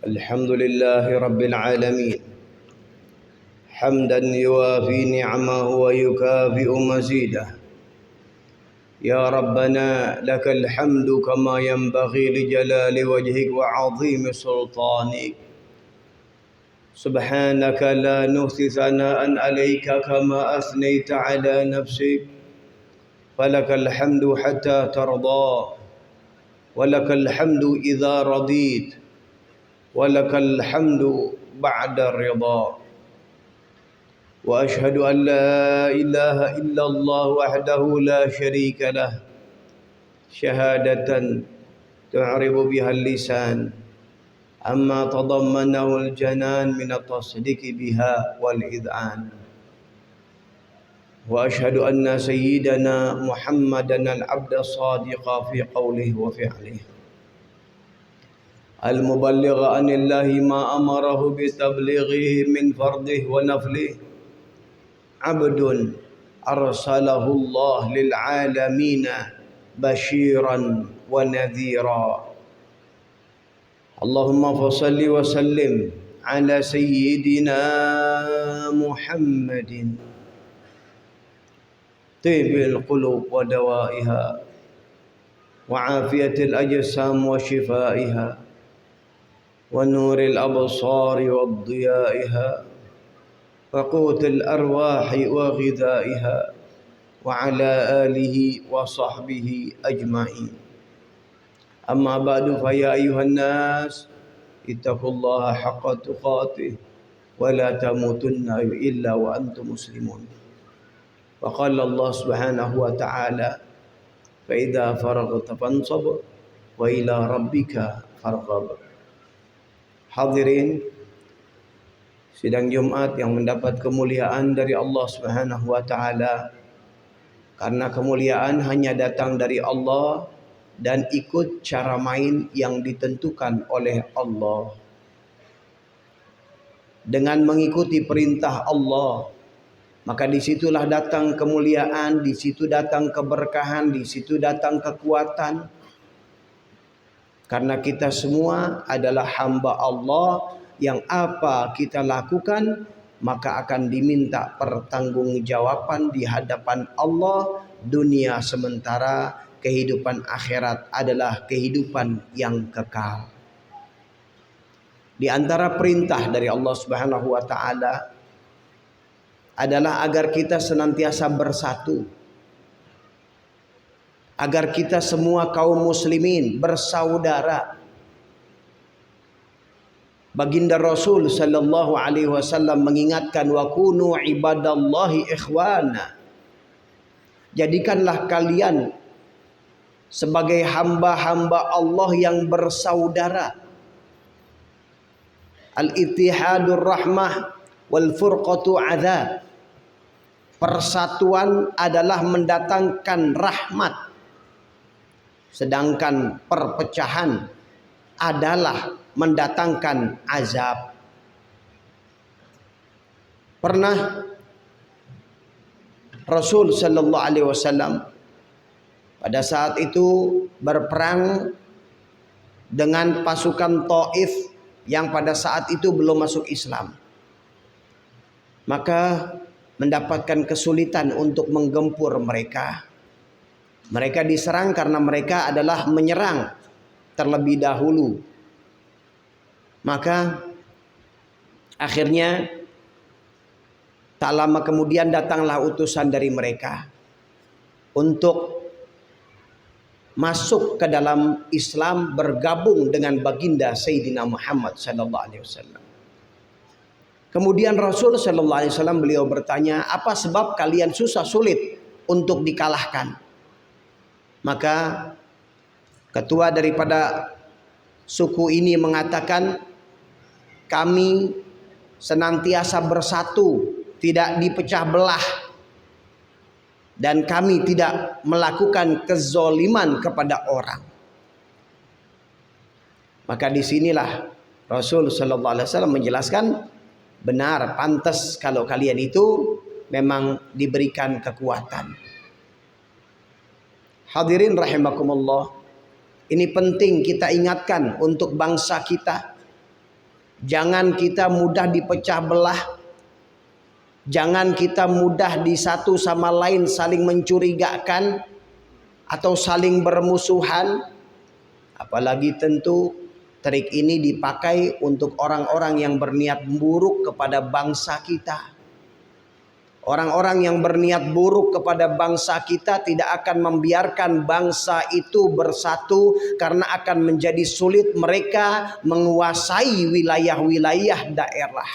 الحمد لله رب العالمين حمدا يوافي نعمه ويكافئ مزيده. يا ربنا لك الحمد كما ينبغي لجلال وجهك وعظيم سلطانك. سبحانك لا نحصي ثناء عليك كما أثنيت على نفسك. فلك الحمد حتى ترضى، ولك الحمد إذا رضيت، ولك الحمد بعد الرضا. وأشهد أن لا إله إلا الله وحده لا شريك له شهادة تعرب بها اللسان أما تضمنه الجنان من التصديق بها والإذعان. وأشهد أن سيدنا محمدا العبد الصادق في قوله وفعله المبلغ عن الله ما أمره بتبليغه من فرضه ونفله، عبد أرسله الله للعالمين بشيرا ونذيرا. اللهم فصل وسلم على سيدنا محمد طيب القلوب ودوائها وعافية الأجسام وشفائها ونور الأبصار وضيائها وقوت الأرواح وغذائها وعلى آله وصحبه أجمعين. أما بعد فيا أيها الناس اتقوا الله حق تقاته ولا تموتن إلا وأنتم مسلمون. وقال الله سبحانه وتعالى فإذا فرغت فانصب وإلى ربك فارغب. Hadirin sidang Jumat yang mendapat kemuliaan dari Allah Subhanahu wa taala, karena kemuliaan hanya datang dari Allah dan ikut cara main yang ditentukan oleh Allah. Dengan mengikuti perintah Allah, maka disitulah datang kemuliaan, di situ datang keberkahan, di situ datang kekuatan. Karena kita semua adalah hamba Allah yang apa kita lakukan maka akan diminta pertanggungjawaban di hadapan Allah. Dunia sementara, kehidupan akhirat adalah kehidupan yang kekal. Di antara perintah dari Allah Subhanahu wa taala adalah agar kita senantiasa bersatu, agar kita semua kaum muslimin bersaudara. Baginda Rasul sallallahu alaihi wasallam mengingatkan wa kunu ibadallahi ikhwana. Jadikanlah kalian sebagai hamba-hamba Allah yang bersaudara. Al-ittihadur rahmah wal furqatu adzab. Persatuan adalah mendatangkan rahmat, sedangkan perpecahan adalah mendatangkan azab. Pernah Rasul sallallahu alaihi wasallam pada saat itu berperang dengan pasukan Taif yang pada saat itu belum masuk Islam. Maka mendapatkan kesulitan untuk menggempur mereka. Mereka diserang karena mereka adalah menyerang terlebih dahulu. Maka akhirnya tak lama kemudian datanglah utusan dari mereka untuk masuk ke dalam Islam, bergabung dengan baginda Sayyidina Muhammad sallallahu alaihi wasallam. Kemudian Rasul sallallahu alaihi wasallam beliau bertanya, apa sebab kalian susah sulit untuk dikalahkan? Maka ketua daripada suku ini mengatakan, kami senantiasa bersatu, tidak dipecah belah, dan kami tidak melakukan kezoliman kepada orang. Maka disinilah Rasul sallallahu alaihi wasallam menjelaskan, benar, pantas kalau kalian itu memang diberikan kekuatan. Hadirin rahimakumullah, ini penting kita ingatkan untuk bangsa kita. Jangan kita mudah dipecah belah. Jangan kita mudah di satu sama lain saling mencurigakan atau saling bermusuhan. Apalagi tentu trik ini dipakai untuk orang-orang yang berniat buruk kepada bangsa kita. Orang-orang yang berniat buruk kepada bangsa kita tidak akan membiarkan bangsa itu bersatu, karena akan menjadi sulit mereka menguasai wilayah-wilayah daerah.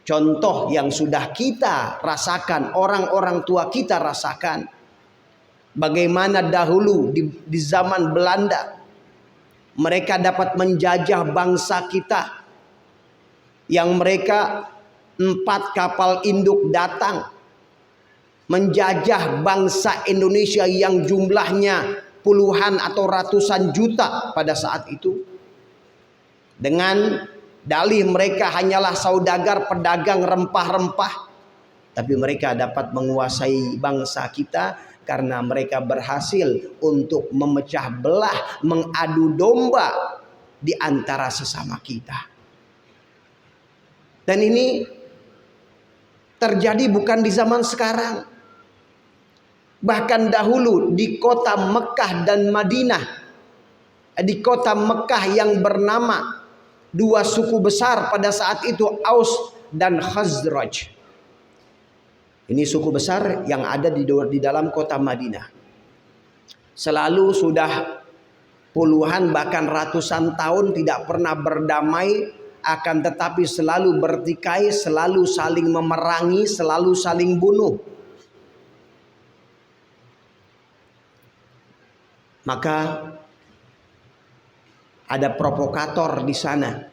Contoh yang sudah kita rasakan, orang-orang tua kita rasakan, bagaimana dahulu di zaman Belanda mereka dapat menjajah bangsa kita, yang mereka 4 kapal induk datang menjajah bangsa Indonesia yang jumlahnya puluhan atau ratusan juta pada saat itu. Dengan dalih mereka hanyalah saudagar, pedagang rempah-rempah, tapi mereka dapat menguasai bangsa kita karena mereka berhasil untuk memecah belah, mengadu domba di antara sesama kita. Dan ini terjadi bukan di zaman sekarang. Bahkan dahulu di kota Mekah dan Madinah, di kota Mekah yang bernama 2 suku besar pada saat itu, Aus dan Khazraj. Ini suku besar yang ada di dalam kota Madinah. Selalu sudah puluhan bahkan ratusan tahun tidak pernah berdamai, akan tetapi selalu bertikai, selalu saling memerangi, selalu saling bunuh. Maka ada provokator di sana.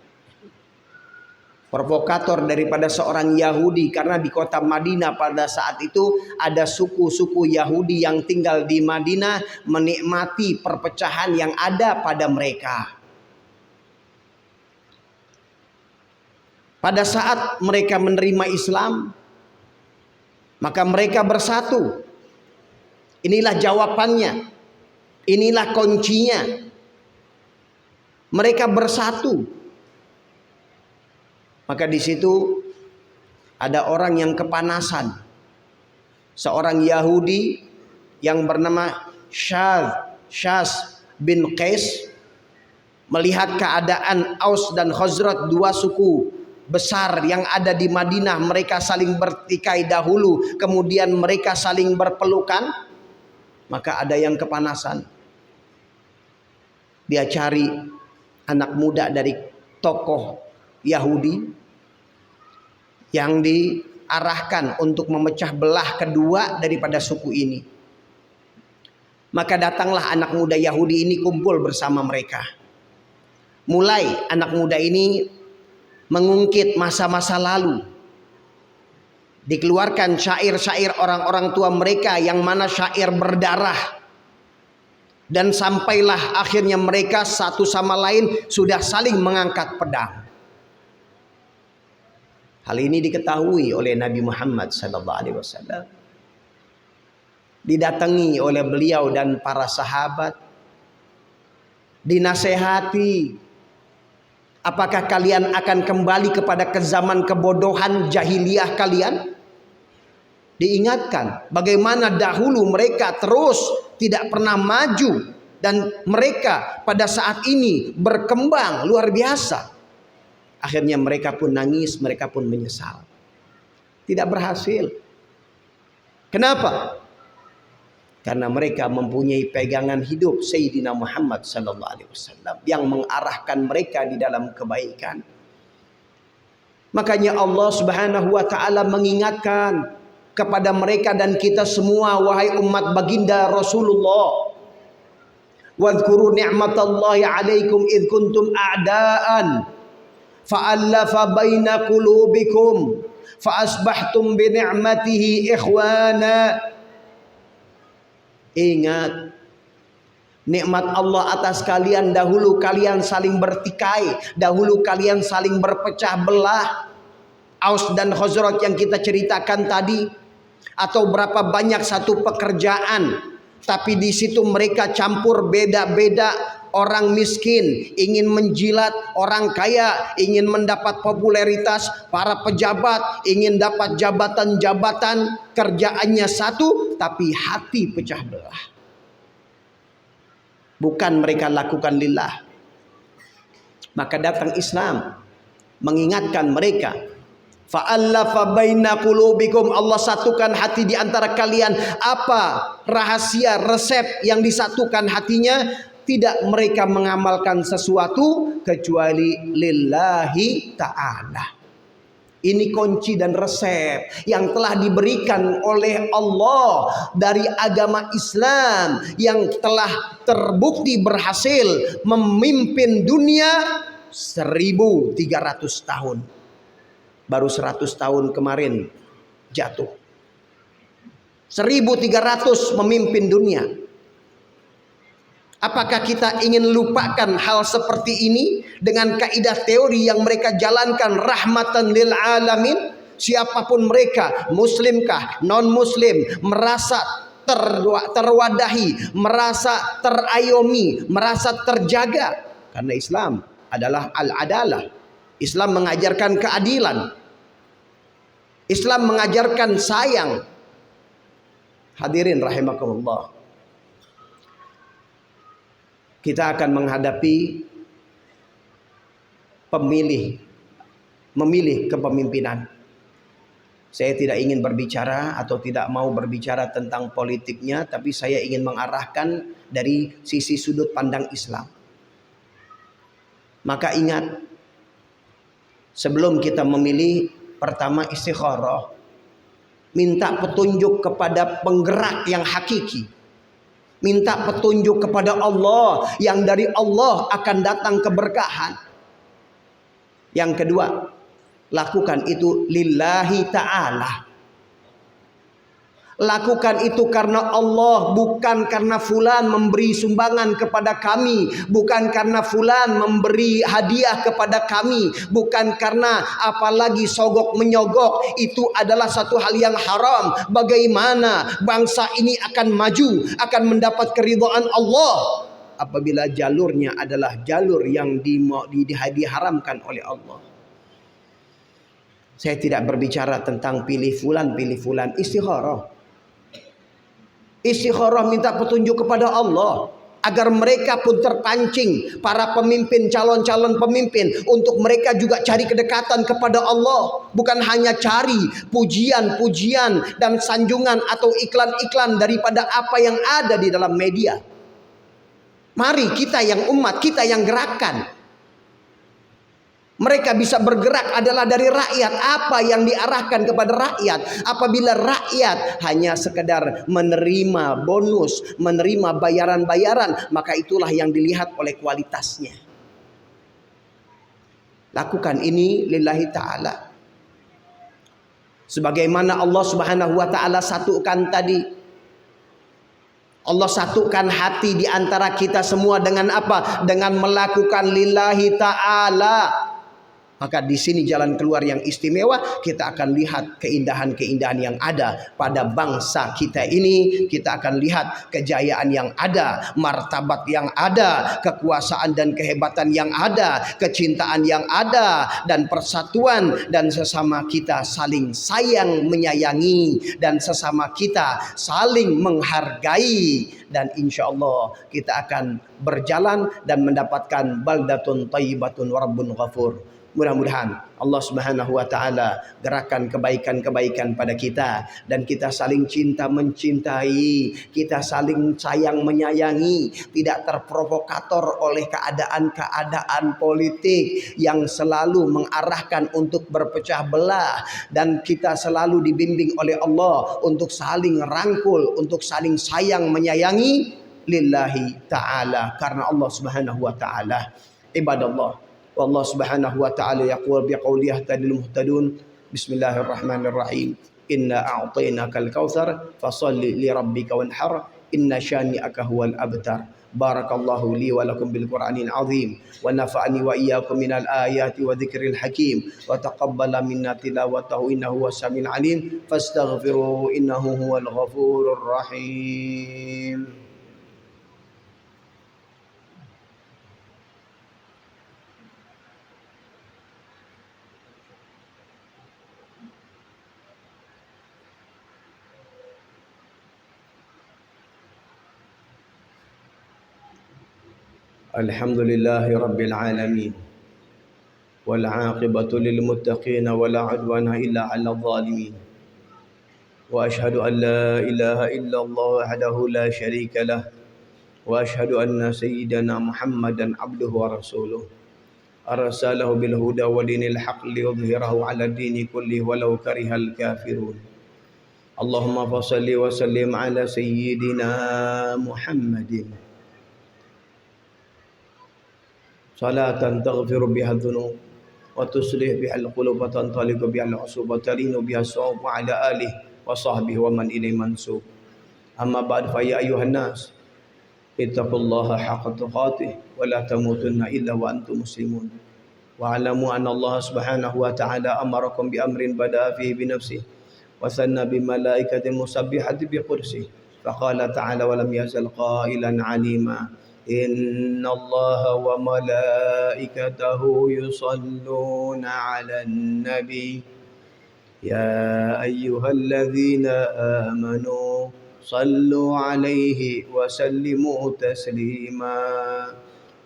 Provokator daripada seorang Yahudi, karena di kota Madinah pada saat itu ada suku-suku Yahudi yang tinggal di Madinah menikmati perpecahan yang ada pada mereka. Pada saat mereka menerima Islam, maka mereka bersatu. Inilah jawabannya. Inilah kuncinya. Mereka bersatu. Maka di situ ada orang yang kepanasan. Seorang Yahudi yang bernama Syaz bin Qais melihat keadaan Aus dan Khazraj, 2 suku besar yang ada di Madinah, mereka saling bertikai dahulu, kemudian mereka saling berpelukan, maka ada yang kepanasan. Dia cari anak muda dari tokoh Yahudi yang diarahkan untuk memecah belah kedua daripada suku ini. Maka datanglah anak muda Yahudi ini kumpul bersama mereka. Mulai anak muda ini mengungkit masa-masa lalu. Dikeluarkan syair-syair orang-orang tua mereka yang mana syair berdarah. Dan sampailah akhirnya mereka satu sama lain sudah saling mengangkat pedang. Hal ini diketahui oleh Nabi Muhammad SAW. Didatangi oleh beliau dan para sahabat. Dinasehati. Apakah kalian akan kembali kepada zaman kebodohan jahiliyah kalian? Diingatkan bagaimana dahulu mereka terus tidak pernah maju, dan mereka pada saat ini berkembang luar biasa. Akhirnya mereka pun nangis, mereka pun menyesal. Tidak berhasil. Kenapa? Karena mereka mempunyai pegangan hidup Sayyidina Muhammad SAW yang mengarahkan mereka di dalam kebaikan. Makanya Allah Subhanahu wa taala mengingatkan kepada mereka dan kita semua, wahai umat baginda Rasulullah, wadhkuru ni'matallahi 'alaikum id kuntum a'daan fa'alafa baina qulubikum fa asbahtum bi ni'matihi ikhwana. Ingat nikmat Allah atas kalian, dahulu kalian saling bertikai, dahulu kalian saling berpecah belah. Aus dan Khazraj yang kita ceritakan tadi, atau berapa banyak satu pekerjaan, tapi di situ mereka campur beda-beda orang miskin ingin menjilat orang kaya, ingin mendapat popularitas, para pejabat ingin dapat jabatan-jabatan, kerjaannya satu tapi hati pecah belah. Bukan mereka lakukan lillah. Maka datang Islam mengingatkan mereka, fa'allafa baina qulubikum, Allah satukan hati di antara kalian. Apa rahasia resep yang disatukan hatinya? Tidak mereka mengamalkan sesuatu kecuali lillahi ta'ala. Ini kunci dan resep yang telah diberikan oleh Allah dari agama Islam yang telah terbukti berhasil memimpin dunia 1300 tahun. Baru 100 tahun kemarin jatuh. 1300 memimpin dunia. Apakah kita ingin lupakan hal seperti ini dengan kaidah teori yang mereka jalankan, rahmatan lil alamin? Siapapun mereka, muslimkah, non muslim, merasa terwadahi, merasa terayomi, merasa terjaga. Karena Islam adalah al-adalah. Islam mengajarkan keadilan. Islam mengajarkan sayang. Hadirin rahimakumullah. Kita akan menghadapi memilih kepemimpinan. Saya tidak ingin berbicara atau tidak mau berbicara tentang politiknya, tapi saya ingin mengarahkan dari sisi sudut pandang Islam. Maka ingat, sebelum kita memilih, pertama istikharah. Minta petunjuk kepada penggerak yang hakiki. Minta petunjuk kepada Allah yang dari Allah akan datang keberkahan. Yang kedua, lakukan itu lillahi ta'ala. Lakukan itu karena Allah, bukan karena fulan memberi sumbangan kepada kami, bukan karena fulan memberi hadiah kepada kami, bukan karena apalagi sogok menyogok. Itu adalah satu hal yang haram. Bagaimana bangsa ini akan maju, akan mendapat keridhaan Allah apabila jalurnya adalah jalur yang diharamkan oleh Allah. Saya tidak berbicara tentang pilih fulan, istikharah. Istikharah, minta petunjuk kepada Allah agar mereka pun terpancing, para pemimpin, calon-calon pemimpin, untuk mereka juga cari kedekatan kepada Allah, bukan hanya cari pujian-pujian dan sanjungan atau iklan-iklan daripada apa yang ada di dalam media. Mari kita yang umat, kita yang gerakan. Mereka bisa bergerak adalah dari rakyat. Apa yang diarahkan kepada rakyat? Apabila rakyat hanya sekedar menerima bonus, menerima bayaran-bayaran, maka itulah yang dilihat oleh kualitasnya. Lakukan ini lillahi ta'ala. Sebagaimana Allah subhanahu wa ta'ala satukan tadi. Allah satukan hati di antara kita semua dengan apa? Dengan melakukan lillahi ta'ala. Maka di sini jalan keluar yang istimewa. Kita akan lihat keindahan-keindahan yang ada pada bangsa kita ini. Kita akan lihat kejayaan yang ada, martabat yang ada, kekuasaan dan kehebatan yang ada, kecintaan yang ada, dan persatuan, dan sesama kita saling sayang menyayangi, dan sesama kita saling menghargai. Dan insya Allah kita akan berjalan dan mendapatkan baldatun thayyibatun wa rabbun ghafur. Mudah-mudahan Allah subhanahu wa ta'ala gerakan kebaikan-kebaikan pada kita, dan kita saling cinta mencintai, kita saling sayang menyayangi, tidak terprovokator oleh keadaan-keadaan politik yang selalu mengarahkan untuk berpecah belah, dan kita selalu dibimbing oleh Allah untuk saling rangkul, untuk saling sayang menyayangi lillahi ta'ala, karena Allah subhanahu wa ta'ala. Ibadallah, والله سبحانه وتعالى يقول بقوله يهتدي المهتدون بسم الله الرحمن الرحيم إنا أعطيناك الكوثر فصل لربك وانحر إن شانئك هو الأبتر. بارك الله لي ولكم بالقرآن العظيم ونفعني وإياكم من الآيات وذكر الحكيم وتقبل منا تلاوته إنه هو السميع العليم فاستغفروه إنه هو الغفور الرحيم. الحمد لله رب العالمين والعاقبة للمتقين ولا عدوان إلا على الظالمين وأشهد أن لا إله إلا الله وحده لا شريك له وأشهد أن سيدنا محمدا عبده ورسوله أرسله بالهدى ودين الحق ليظهره على الدين كله ولو كره الكافرون اللهم فصل وسلم على سيدنا محمد صلاة تغفر بها الذنوب وتصلح بها القلوب وتنطلق بها العصوب وتلين بها الصعوب وعلى آله وصحبه ومن إليه منسوب أما بعد فيا أيها الناس اتقوا الله حق تقاته ولا تموتن إلا وأنتم مسلمون واعلموا أن الله سبحانه وتعالى أمركم بأمر بدأ فيه بنفسه وثنى بملائكة مسبحة بقدسه فقال تعالى ولم يزل قائلا عليما إن الله وملائكته يصلون على النبي يا أيها الذين آمنوا صلوا عليه وسلموا تسليما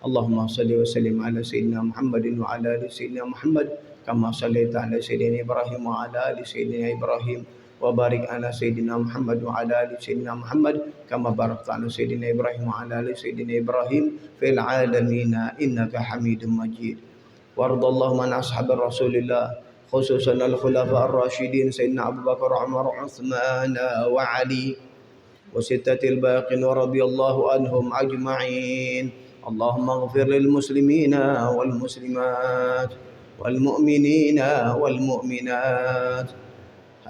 اللهم صل وسلم على سيدنا محمد وعلى آل سيدنا محمد كما صليت على سيدنا إبراهيم وعلى آل سيدنا إبراهيم وبارك على سيدنا محمد وعلى آل سيدنا محمد كما باركت على سيدنا إبراهيم وعلى آل سيدنا إبراهيم في العالمين إنك حميد مجيد وارض اللهم عن أصحاب رسول الله خصوصا الخلفاء الراشدين سيدنا أبو بكر وعمر وعثمان وعلي وستة الباقين ورضي الله عنهم أجمعين اللهم اغفر للمسلمين والمسلمات والمؤمنين والمؤمنات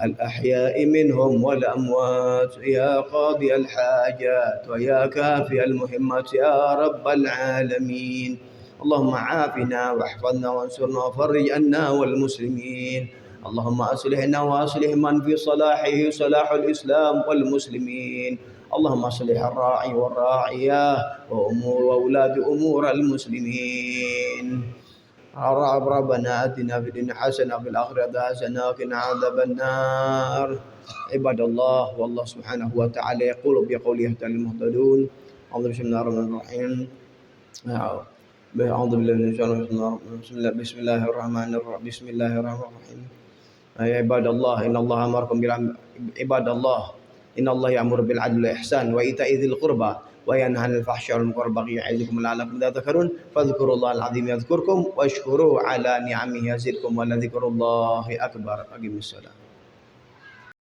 الأحياء منهم والأموات يا قاضي الحاجات ويا كافي المهمات يا رب العالمين اللهم عافنا واحفظنا وانصرنا وفرج عنا والمسلمين اللهم أصلحنا وأصلح من في صلاحه صلاح الإسلام والمسلمين اللهم أصلح الراعي والراعية وأولاد أمور المسلمين ربنا آتنا في الدنيا حسنة وفي الآخرة حسنة وقنا عذاب النار عباد الله والله سبحانه وتعالى يقول بقوله تعالى المهتدون أعوذ بالله من الرحمن الرحيم أعوذ بالله من الشيطان بسم الله الرحمن الرحيم بسم الله الرحمن الرحيم يا عباد الله إن الله أمركم عباد الله إن الله يأمر بالعدل والإحسان وإيتاء ذي القربى وينهى عن الفحشاء والمنكر والبغي يعظكم لعلكم تذكرون فاذكروا الله العظيم يذكركم واشكروه على نعمه يزدكم ولذكر الله أكبر أقيموا الصلاة